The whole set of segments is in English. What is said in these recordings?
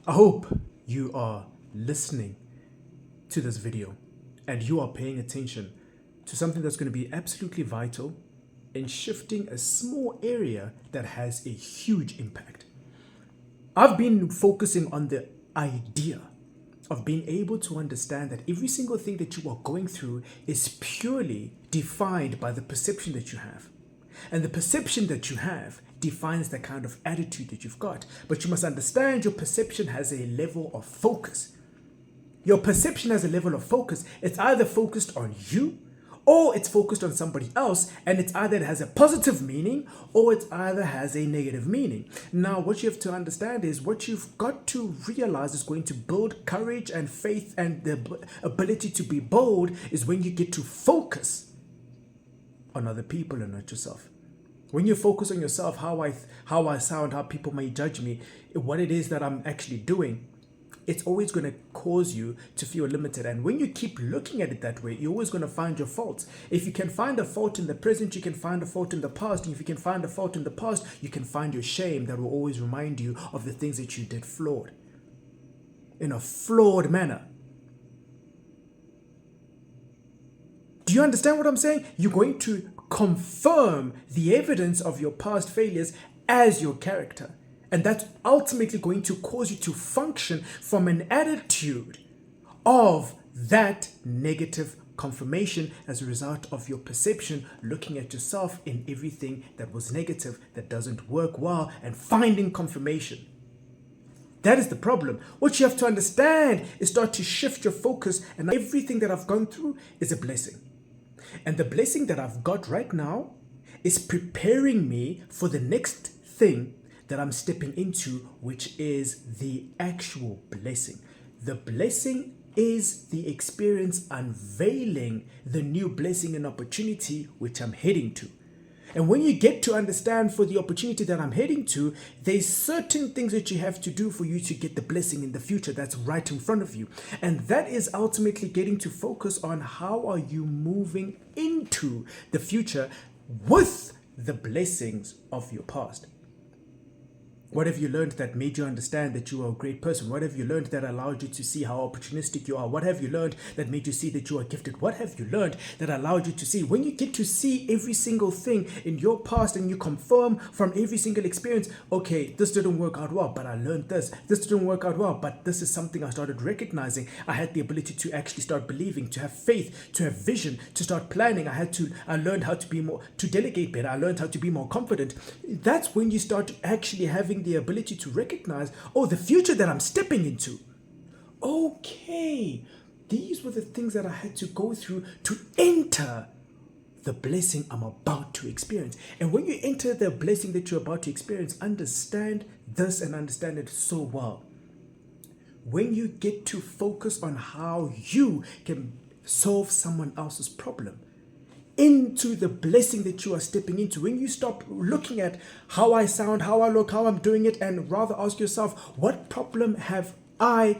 I hope you are listening to this video and you are paying attention to something that's going to be absolutely vital in shifting a small area that has a huge impact. I've been focusing on the idea of being able to understand that every single thing that you are going through is purely defined by the perception that you have. And the perception that you have defines the kind of attitude that you've got. But you must understand your perception has a level of focus. Your perception has a level of focus. It's either focused on you or it's focused on somebody else, and it's either it has a positive meaning or it either has a negative meaning. Now, what you have to understand is what you've got to realize is going to build courage and faith and the ability to be bold is when you get to focus on other people and not yourself. When you focus on yourself, how I sound, how people may judge me, what it is that I'm actually doing, it's always going to cause you to feel limited. And when you keep looking at it that way, you're always going to find your faults. If you can find a fault in the present, you can find a fault in the past. And if you can find a fault in the past, you can find your shame that will always remind you of the things that you did flawed. In a flawed manner. Do you understand what I'm saying? You're going to confirm the evidence of your past failures as your character. And that's ultimately going to cause you to function from an attitude of that negative confirmation as a result of your perception, looking at yourself in everything that was negative, that doesn't work well, and finding confirmation. That is the problem. What you have to understand is start to shift your focus, and everything that I've gone through is a blessing. And the blessing that I've got right now is preparing me for the next thing that I'm stepping into, which is the actual blessing. The blessing is the experience unveiling the new blessing and opportunity which I'm heading to. And when you get to understand for the opportunity that I'm heading to, there's certain things that you have to do for you to get the blessing in the future that's right in front of you. And that is ultimately getting to focus on how are you moving into the future with the blessings of your past. What have you learned that made you understand that you are a great person? What have you learned that allowed you to see how opportunistic you are? What have you learned that made you see that you are gifted? What have you learned that allowed you to see? When you get to see every single thing in your past and you confirm from every single experience, okay, this didn't work out well, but I learned this. This didn't work out well, but this is something I started recognizing. I had the ability to actually start believing, to have faith, to have vision, to start planning. I learned how to be more, to delegate better. I learned how to be more confident. That's when you start actually having the ability to recognize, oh, the future that I'm stepping into. Okay, these were the things that I had to go through to enter the blessing I'm about to experience. And when you enter the blessing that you're about to experience, understand this and understand it so well. When you get to focus on how you can solve someone else's problem, into the blessing that you are stepping into, when you stop looking at how I sound, how I look, how I'm doing it, and rather ask yourself, what problem have I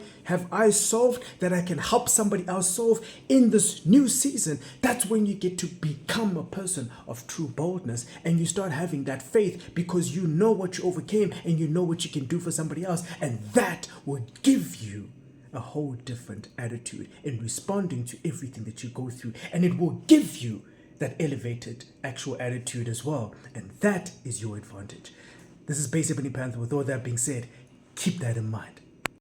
solved that I can help somebody else solve in this new season? That's when you get to become a person of true boldness, and you start having that faith because you know what you overcame and you know what you can do for somebody else, and that will give you a whole different attitude in responding to everything that you go through, and it will give you that elevated actual attitude as well. And that is your advantage. This is Basic Bunny Panther. With all that being said, keep that in mind.